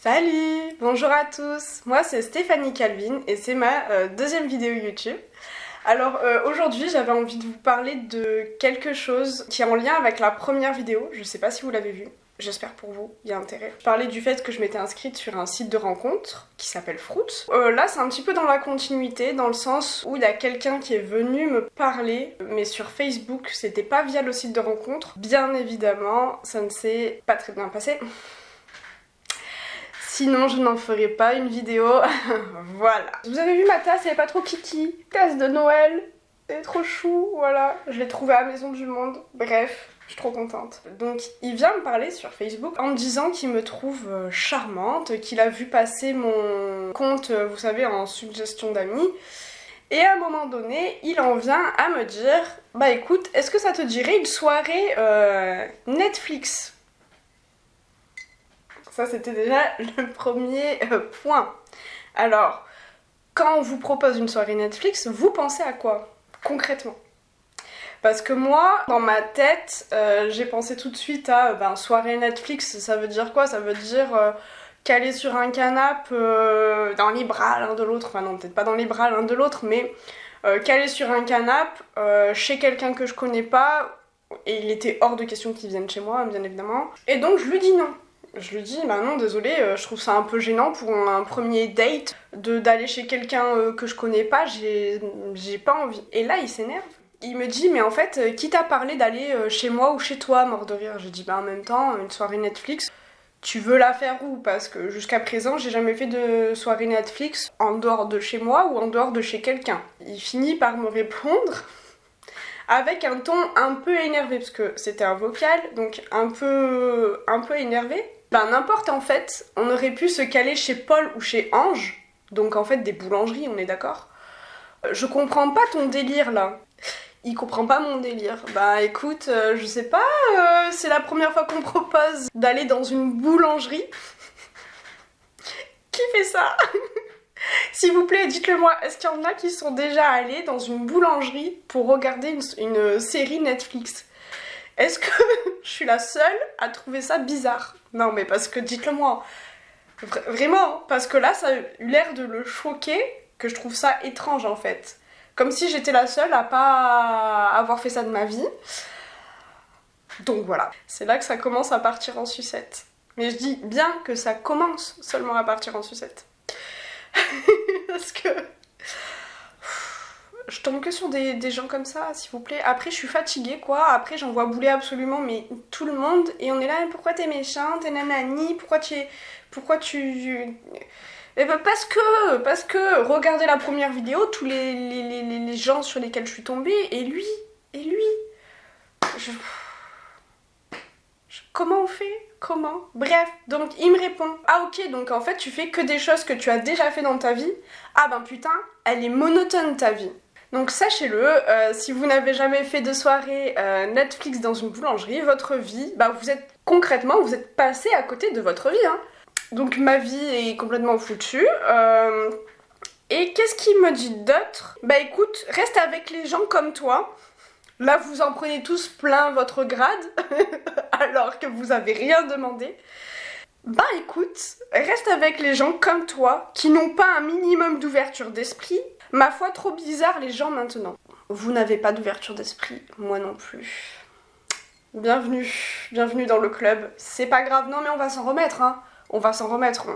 Salut! Bonjour à tous! Moi c'est Stéphanie Calvin et c'est ma deuxième vidéo YouTube. Alors aujourd'hui j'avais envie de vous parler de quelque chose qui est en lien avec la première vidéo, je sais pas si vous l'avez vue. J'espère pour vous, il y a intérêt. Je parlais du fait que je m'étais inscrite sur un site de rencontre qui s'appelle Fruits. Là c'est un petit peu dans la continuité, dans le sens où il y a quelqu'un qui est venu me parler, mais sur Facebook, c'était pas via le site de rencontre. Bien évidemment, ça ne s'est pas très bien passé. Sinon je n'en ferai pas une vidéo. Voilà. Vous avez vu ma tasse, elle est pas trop kiki. Tasse de Noël. Elle est trop chou, voilà. Je l'ai trouvée à Maison du Monde. Bref. Je suis trop contente. Donc il vient me parler sur Facebook en me disant qu'il me trouve charmante, qu'il a vu passer mon compte, vous savez, en suggestion d'amis. Et à un moment donné, il en vient à me dire, bah écoute, est-ce que ça te dirait une soirée Netflix ? Ça c'était déjà le premier point. Alors, quand on vous propose une soirée Netflix, vous pensez à quoi, concrètement ? Parce que moi, dans ma tête, j'ai pensé tout de suite à soirée Netflix, ça veut dire quoi ? Ça veut dire caler sur un canapé dans les bras l'un de l'autre, enfin non, peut-être pas dans les bras l'un de l'autre, mais caler sur un canapé chez quelqu'un que je connais pas, et il était hors de question qu'il vienne chez moi, bien évidemment. Et donc je lui dis non. Je lui dis, bah non, désolé, je trouve ça un peu gênant pour un premier date d'aller chez quelqu'un que je connais pas, j'ai pas envie. Et là, il s'énerve. Il me dit, mais en fait, qui t'a parlé d'aller chez moi ou chez toi, mort de rire ? J'ai dit, bah en même temps, une soirée Netflix, tu veux la faire où ? Parce que jusqu'à présent, j'ai jamais fait de soirée Netflix en dehors de chez moi ou en dehors de chez quelqu'un. Il finit par me répondre avec un ton un peu énervé, parce que c'était un vocal, donc un peu énervé. Ben n'importe, en fait, on aurait pu se caler chez Paul ou chez Ange, donc en fait des boulangeries, on est d'accord ? Je comprends pas ton délire là. Il comprend pas mon délire. Bah écoute, je sais pas, c'est la première fois qu'on propose d'aller dans une boulangerie. Qui fait ça ? S'il vous plaît, dites-le moi, est-ce qu'il y en a qui sont déjà allés dans une boulangerie pour regarder une série Netflix ? Est-ce que je suis la seule à trouver ça bizarre ? Non mais parce que dites-le moi. Vraiment, parce que là ça a eu l'air de le choquer, que je trouve ça étrange en fait. Comme si j'étais la seule à pas avoir fait ça de ma vie. Donc voilà, c'est là que ça commence à partir en sucette. Mais je dis bien que ça commence seulement à partir en sucette. Parce que je tombe que sur des gens comme ça, s'il vous plaît. Après, je suis fatiguée, quoi. Après, j'en vois bouler absolument, mais tout le monde. Et on est là, mais pourquoi t'es méchante, t'es nanani, pourquoi tu... Eh ben parce que, regardez la première vidéo, tous les gens sur lesquels je suis tombée, et lui. Comment on fait ? Comment ? Bref, donc il me répond, ah ok, donc en fait tu fais que des choses que tu as déjà fait dans ta vie. Ah ben putain, elle est monotone ta vie. Donc sachez-le, si vous n'avez jamais fait de soirée Netflix dans une boulangerie, votre vie, bah vous êtes passé à côté de votre vie, hein. Donc ma vie est complètement foutue. Et qu'est-ce qu'il me dit d'autre ? Bah écoute, reste avec les gens comme toi. Là vous en prenez tous plein votre grade, alors que vous avez rien demandé. Bah écoute, reste avec les gens comme toi, qui n'ont pas un minimum d'ouverture d'esprit. Ma foi, trop bizarre les gens maintenant. Vous n'avez pas d'ouverture d'esprit, moi non plus. Bienvenue dans le club. C'est pas grave, non mais on va s'en remettre, hein. On va s'en remettre.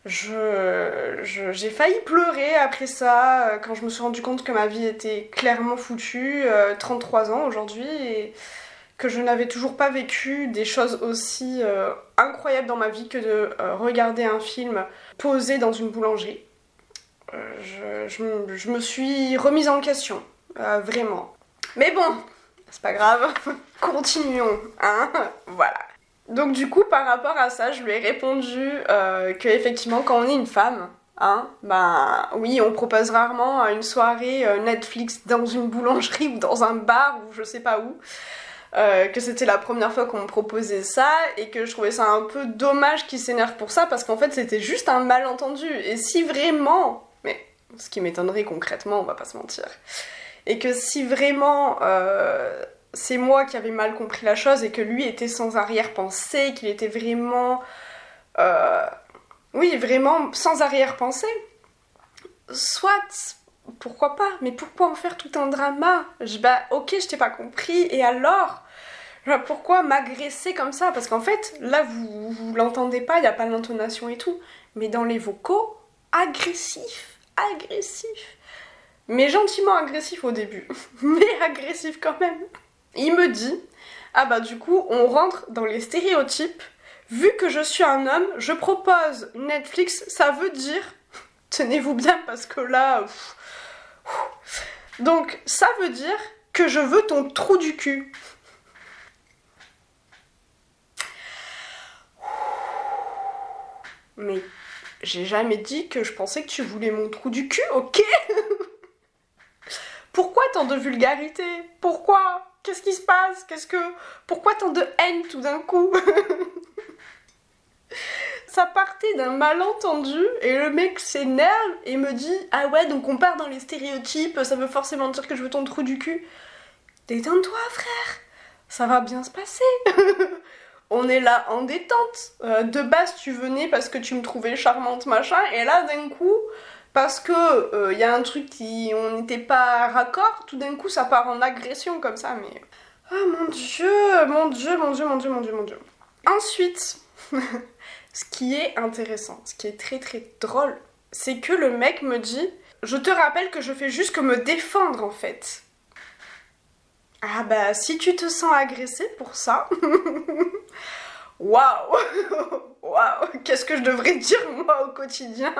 J'ai failli pleurer après ça, quand je me suis rendu compte que ma vie était clairement foutue, 33 ans aujourd'hui, et que je n'avais toujours pas vécu des choses aussi incroyables dans ma vie que de regarder un film posé dans une boulangerie. Je me suis remise en question, vraiment. Mais bon, c'est pas grave, continuons, hein, voilà. Donc du coup, par rapport à ça, je lui ai répondu que effectivement, quand on est une femme, hein, ben oui, on propose rarement une soirée Netflix dans une boulangerie ou dans un bar ou je sais pas où. Que c'était la première fois qu'on me proposait ça et que je trouvais ça un peu dommage qu'il s'énerve pour ça parce qu'en fait c'était juste un malentendu. Et si vraiment, mais ce qui m'étonnerait concrètement, on va pas se mentir, et que si vraiment c'est moi qui avais mal compris la chose et que lui était sans arrière-pensée, qu'il était vraiment Oui, vraiment, sans arrière-pensée. Soit, pourquoi pas, mais pourquoi en faire tout un drama? Bah ok, je t'ai pas compris, et alors? Genre, pourquoi m'agresser comme ça? Parce qu'en fait, là, vous l'entendez pas, il n'y a pas l'intonation et tout, mais dans les vocaux, agressif, agressif. Mais gentiment agressif au début, mais agressif quand même. Il me dit, ah bah du coup, on rentre dans les stéréotypes. Vu que je suis un homme, je propose Netflix, ça veut dire, tenez-vous bien parce que là... Donc, ça veut dire que je veux ton trou du cul. Mais j'ai jamais dit que je pensais que tu voulais mon trou du cul, ok? Pourquoi tant de vulgarité? Pourquoi? Qu'est-ce qui se passe? Pourquoi tant de haine tout d'un coup? Ça partait d'un malentendu et le mec s'énerve et me dit ah ouais donc on part dans les stéréotypes, ça veut forcément dire que je veux ton trou du cul. Détends-toi frère, ça va bien se passer. On est là en détente. De base tu venais parce que tu me trouvais charmante machin et là d'un coup parce que y a un truc on n'était pas raccord, tout d'un coup ça part en agression comme ça mais... Oh mon dieu, mon dieu, mon dieu, mon dieu, mon dieu, mon dieu. Ensuite... Ce qui est intéressant, ce qui est très très drôle, c'est que le mec me dit « Je te rappelle que je fais juste que me défendre en fait. » Ah bah si tu te sens agressé pour ça, waouh, waouh, qu'est-ce que je devrais dire moi au quotidien?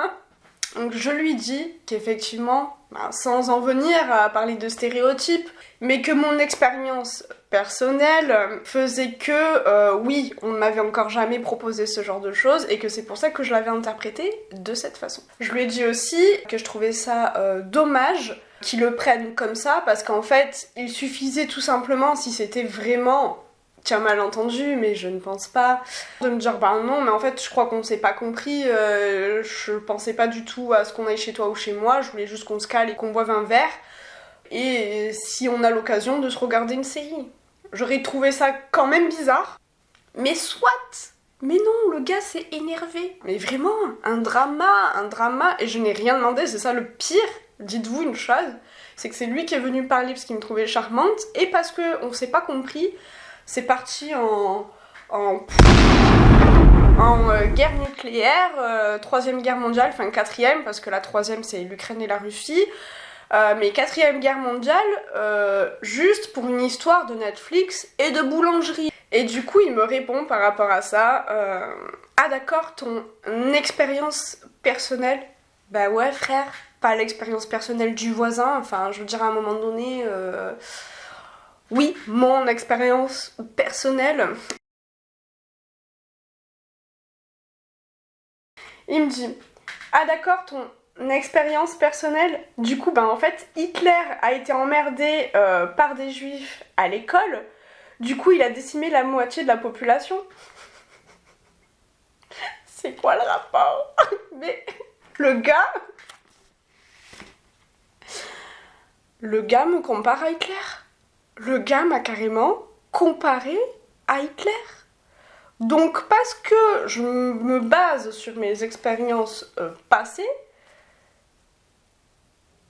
Donc je lui dis qu'effectivement, sans en venir à parler de stéréotypes, mais que mon expérience personnelle faisait que, oui, on ne m'avait encore jamais proposé ce genre de choses et que c'est pour ça que je l'avais interprété de cette façon. Je lui ai dit aussi que je trouvais ça dommage qu'ils le prennent comme ça parce qu'en fait, il suffisait tout simplement, si c'était vraiment... Tu as mal entendu, mais je ne pense pas. De me dire, bah non, mais en fait, je crois qu'on s'est pas compris. Je pensais pas du tout à ce qu'on aille chez toi ou chez moi. Je voulais juste qu'on se cale et qu'on boive un verre. Et si on a l'occasion de se regarder une série. J'aurais trouvé ça quand même bizarre. Mais soit. Mais non, le gars s'est énervé. Mais vraiment, un drama. Et je n'ai rien demandé, c'est ça le pire. Dites-vous une chose, c'est que c'est lui qui est venu parler parce qu'il me trouvait charmante. Et parce qu'on s'est pas compris. C'est parti en guerre nucléaire, troisième guerre mondiale, enfin quatrième, parce que la troisième c'est l'Ukraine et la Russie, mais quatrième guerre mondiale, juste pour une histoire de Netflix et de boulangerie. Et du coup il me répond par rapport à ça, ah d'accord, ton expérience personnelle, bah ouais frère, pas l'expérience personnelle du voisin, enfin je veux dire à un moment donné... Oui, mon expérience personnelle. Il me dit, ah d'accord, ton expérience personnelle. Du coup, en fait, Hitler a été emmerdé par des juifs à l'école. Du coup, il a décimé la moitié de la population. C'est quoi le rapport? Mais le gars me compare à Hitler. Le gars m'a carrément comparé à Hitler. Donc parce que je me base sur mes expériences passées,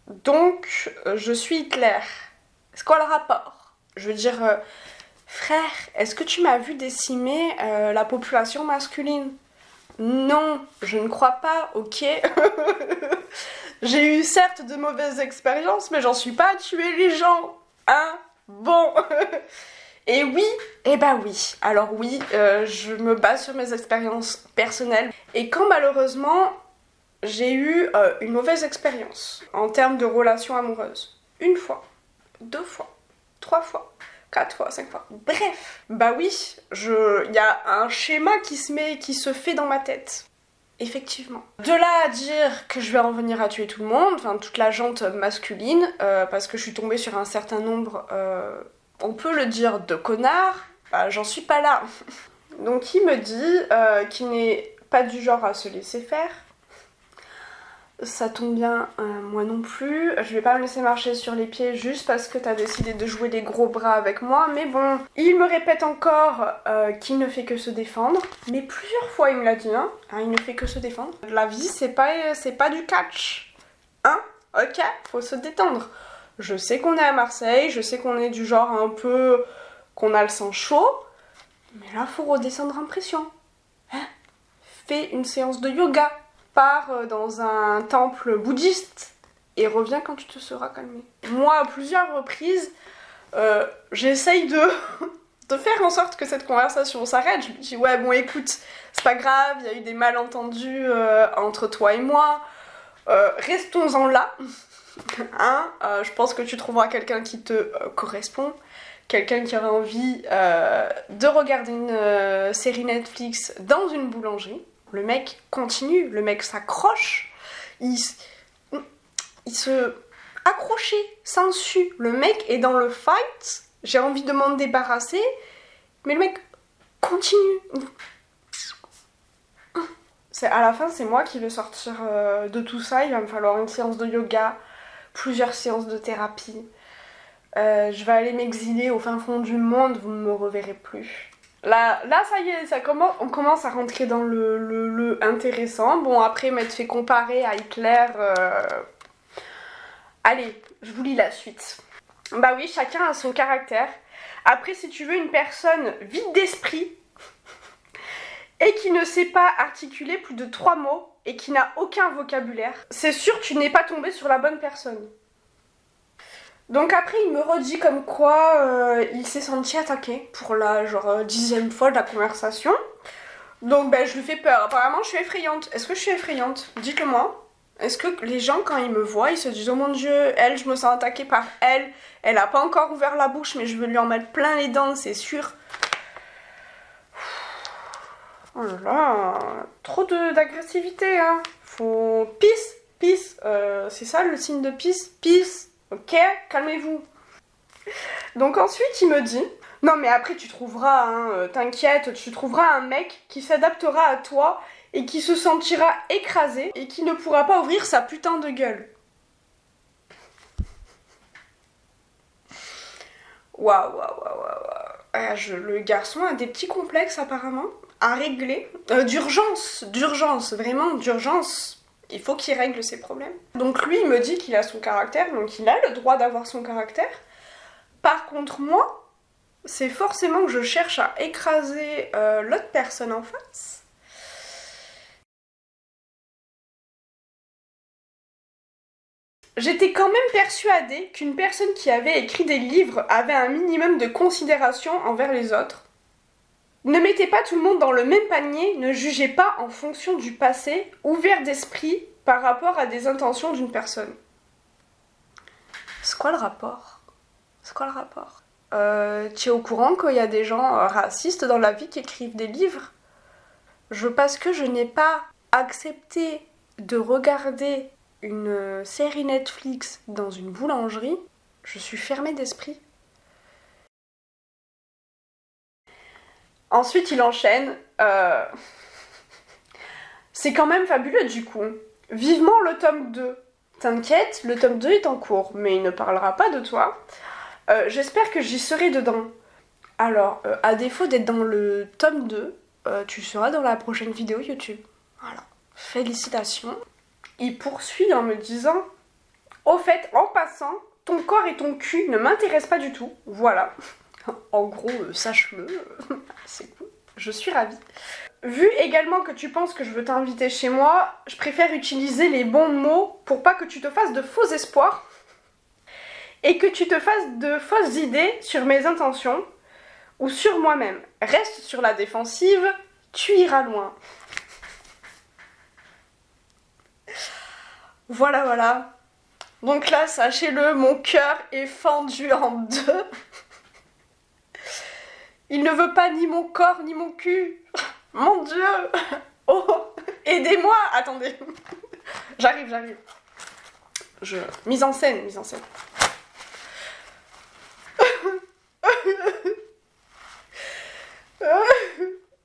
donc je suis Hitler. C'est quoi le rapport? Je veux dire, frère, est-ce que tu m'as vu décimer la population masculine? Non, je ne crois pas, ok. J'ai eu certes de mauvaises expériences, mais j'en suis pas à tuer les gens, hein? Bon. Et oui, eh ben oui. Alors oui, je me base sur mes expériences personnelles. Et quand malheureusement, j'ai eu une mauvaise expérience en termes de relations amoureuses. Une fois, 2 fois, 3 fois, 4 fois, 5 fois. Bref, bah oui, il y a un schéma qui se fait dans ma tête. Effectivement. De là à dire que je vais en venir à tuer tout le monde, enfin toute la gente masculine, parce que je suis tombée sur un certain nombre, on peut le dire, de connards, bah, j'en suis pas là. Donc il me dit qu'il n'est pas du genre à se laisser faire. Ça tombe bien, moi non plus. Je vais pas me laisser marcher sur les pieds juste parce que t'as décidé de jouer les gros bras avec moi. Mais bon, il me répète encore qu'il ne fait que se défendre. Mais plusieurs fois il me l'a dit, hein. Il ne fait que se défendre. La vie, c'est pas du catch. Hein? Ok, faut se détendre. Je sais qu'on est à Marseille, je sais qu'on est du genre un peu... qu'on a le sang chaud. Mais là, faut redescendre en pression. Hein? Fais une séance de yoga. Pars dans un temple bouddhiste et reviens quand tu te seras calmé. Moi, à plusieurs reprises, j'essaye de faire en sorte que cette conversation s'arrête. Je me dis, ouais, bon, écoute, c'est pas grave, il y a eu des malentendus entre toi et moi. Restons-en là. Hein, je pense que tu trouveras quelqu'un qui te correspond. Quelqu'un qui aura envie de regarder une série Netflix dans une boulangerie. Le mec continue, le mec s'accroche, il se accrochait, s'ensuit. Le mec est dans le fight, j'ai envie de m'en débarrasser, mais le mec continue. À la fin, c'est moi qui vais sortir de tout ça. Il va me falloir une séance de yoga, plusieurs séances de thérapie. Je vais aller m'exiler au fin fond du monde, vous ne me reverrez plus. Là, ça y est, on commence à rentrer dans le intéressant. Bon, après m'être fait comparer à Hitler... Allez, je vous lis la suite. Bah oui, chacun a son caractère. Après, si tu veux une personne vide d'esprit et qui ne sait pas articuler plus de 3 mots et qui n'a aucun vocabulaire, c'est sûr que tu n'es pas tombé sur la bonne personne. Donc après il me redit comme quoi il s'est senti attaqué pour la genre 10e fois de la conversation. Donc ben je lui fais peur. Apparemment je suis effrayante. Est-ce que je suis effrayante? Dites-le moi. Est-ce que les gens quand ils me voient ils se disent oh mon dieu, elle je me sens attaquée par elle. Elle a pas encore ouvert la bouche mais je vais lui en mettre plein les dents c'est sûr. Oh là là, trop d'agressivité hein. Faut... Peace. C'est ça le signe de peace. Ok, calmez-vous. Donc ensuite il me dit, non mais après tu trouveras, hein, t'inquiète, tu trouveras un mec qui s'adaptera à toi et qui se sentira écrasé et qui ne pourra pas ouvrir sa putain de gueule. Waouh. Le garçon a des petits complexes apparemment à régler. D'urgence, vraiment d'urgence. Il faut qu'il règle ses problèmes. Donc lui, il me dit qu'il a son caractère, donc il a le droit d'avoir son caractère. Par contre, moi, c'est forcément que je cherche à écraser l'autre personne en face. J'étais quand même persuadée qu'une personne qui avait écrit des livres avait un minimum de considération envers les autres. Ne mettez pas tout le monde dans le même panier, ne jugez pas en fonction du passé, ouvert d'esprit par rapport à des intentions d'une personne. C'est quoi le rapport? Tu es au courant qu'il y a des gens racistes dans la vie qui écrivent des livres? Parce que je n'ai pas accepté de regarder une série Netflix dans une boulangerie, je suis fermée d'esprit. Ensuite, il enchaîne. C'est quand même fabuleux du coup. Vivement le tome 2. T'inquiète, le tome 2 est en cours, mais il ne parlera pas de toi. J'espère que j'y serai dedans. Alors, à défaut d'être dans le tome 2, tu seras dans la prochaine vidéo YouTube. Voilà. Félicitations. Il poursuit en me disant « Au fait, en passant, ton corps et ton cul ne m'intéressent pas du tout. Voilà. » En gros, sache-le. C'est cool. Je suis ravie. Vu également que tu penses que je veux t'inviter chez moi, je préfère utiliser les bons mots pour pas que tu te fasses de faux espoirs et que tu te fasses de fausses idées sur mes intentions ou sur moi-même. Reste sur la défensive, tu iras loin. Voilà. Donc là, sachez-le, mon cœur est fendu en deux. Il ne veut pas ni mon corps ni mon cul. Mon Dieu. Oh, aidez-moi. Attendez. J'arrive. Mise en scène.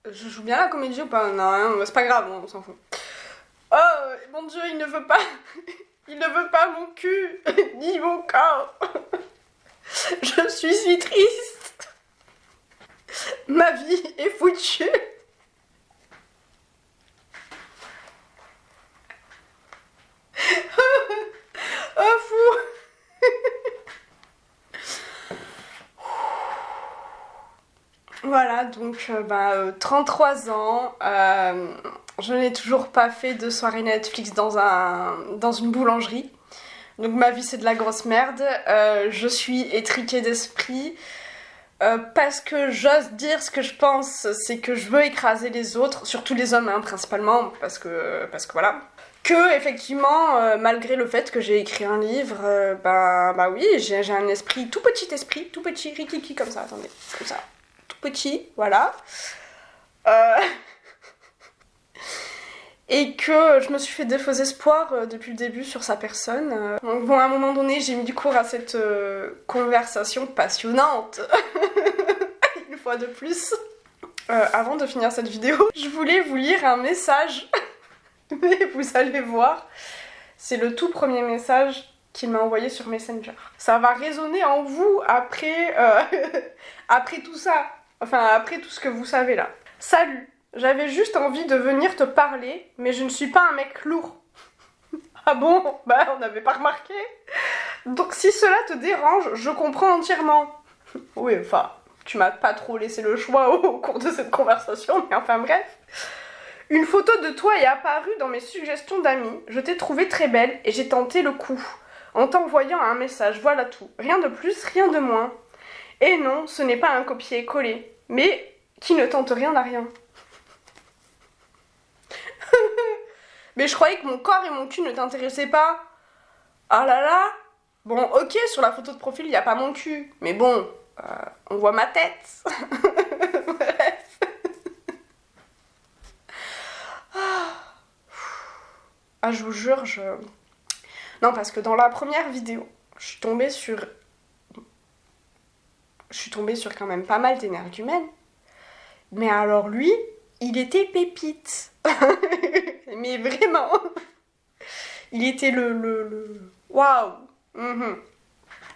Je joue bien la comédie ou pas? Non, c'est pas grave, on s'en fout. Oh, mon Dieu, il ne veut pas... Il ne veut pas mon cul, ni mon corps. Je suis si triste. Ma vie est foutue. Oh, fou. Voilà, donc 33 ans, je n'ai toujours pas fait de soirée Netflix dans une boulangerie. Donc ma vie c'est de la grosse merde, je suis étriquée d'esprit, parce que j'ose dire ce que je pense, c'est que je veux écraser les autres, surtout les hommes hein, principalement, parce que voilà. Que effectivement, malgré le fait que j'ai écrit un livre, bah oui, j'ai un esprit, tout petit, rikiki comme ça, attendez, comme ça. Petit, voilà. Et que je me suis fait des faux espoirs depuis le début sur sa personne. Donc bon, à un moment donné, j'ai mis du cours à cette conversation passionnante. Une fois de plus. Avant de finir cette vidéo, je voulais vous lire un message. Mais vous allez voir, c'est le tout premier message qu'il m'a envoyé sur Messenger. Ça va résonner en vous après, après tout ça. Enfin, après tout ce que vous savez là. Salut, j'avais juste envie de venir te parler, mais je ne suis pas un mec lourd. Ah bon? Bah, on n'avait pas remarqué. Donc si cela te dérange, je comprends entièrement. Oui, enfin, tu m'as pas trop laissé le choix au cours de cette conversation, mais enfin bref. Une photo de toi est apparue dans mes suggestions d'amis. Je t'ai trouvée très belle et j'ai tenté le coup. En t'envoyant un message, voilà tout. Rien de plus, rien de moins. Et non, ce n'est pas un copier-coller, mais qui ne tente rien n'a rien. Mais je croyais que mon corps et mon cul ne t'intéressaient pas. Ah là là. Bon, ok, sur la photo de profil, il n'y a pas mon cul. Mais bon, on voit ma tête. Bref. Ah, je vous jure, Non, parce que dans la première vidéo, je suis tombée sur quand même pas mal d'énergumènes. Mais alors lui, il était pépite. Mais vraiment. Il était le... Waouh.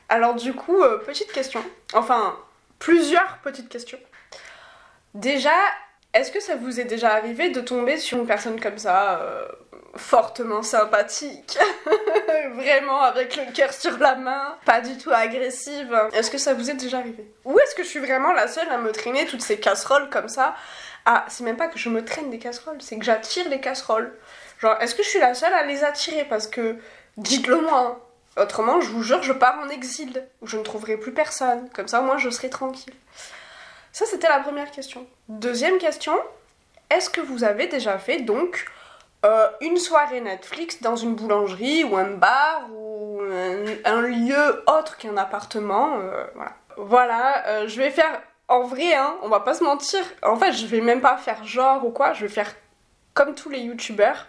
Alors du coup, petite question. Enfin, plusieurs petites questions. Déjà, est-ce que ça vous est déjà arrivé de tomber sur une personne comme ça, fortement sympathique, vraiment avec le cœur sur la main, pas du tout agressive? Est-ce que ça vous est déjà arrivé? Ou est-ce que je suis vraiment la seule à me traîner toutes ces casseroles comme ça? Ah, c'est même pas que je me traîne des casseroles, c'est que j'attire les casseroles. Genre, est-ce que je suis la seule à les attirer? Parce que, dites-le moi, hein. Autrement, je vous jure, je pars en exil, où je ne trouverai plus personne. Comme ça, moi, je serai tranquille. Ça, c'était la première question. Deuxième question, est-ce que vous avez déjà fait, donc, une soirée Netflix dans une boulangerie, ou un bar, ou un lieu autre qu'un appartement, voilà. Voilà, je vais faire... En vrai, hein, on va pas se mentir, en fait, je vais même pas faire genre ou quoi, je vais faire comme tous les youtubeurs,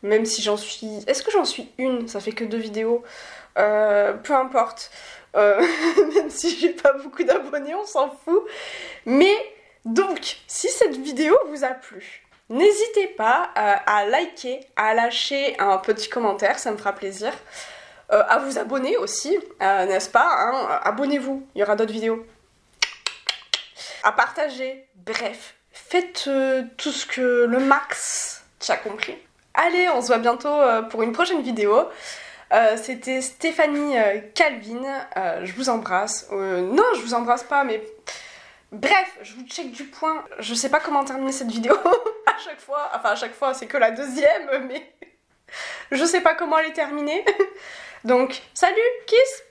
même si j'en suis... Est-ce que j'en suis une? Ça fait que 2 vidéos. Peu importe. Même si j'ai pas beaucoup d'abonnés, on s'en fout. Mais, donc, si cette vidéo vous a plu, n'hésitez pas à liker, à lâcher un petit commentaire, ça me fera plaisir. À vous abonner aussi, n'est-ce pas, hein, abonnez-vous, il y aura d'autres vidéos. À partager, bref, faites tout ce que le max, tu as compris. Allez, on se voit bientôt pour une prochaine vidéo. C'était Stéphanie Calvin, je vous embrasse. Non, je vous embrasse pas, mais... Bref, je vous check du point. Je sais pas comment terminer cette vidéo à chaque fois. Enfin, à chaque fois, c'est que la deuxième, mais... je sais pas comment elle est terminée. Donc, salut, kiss!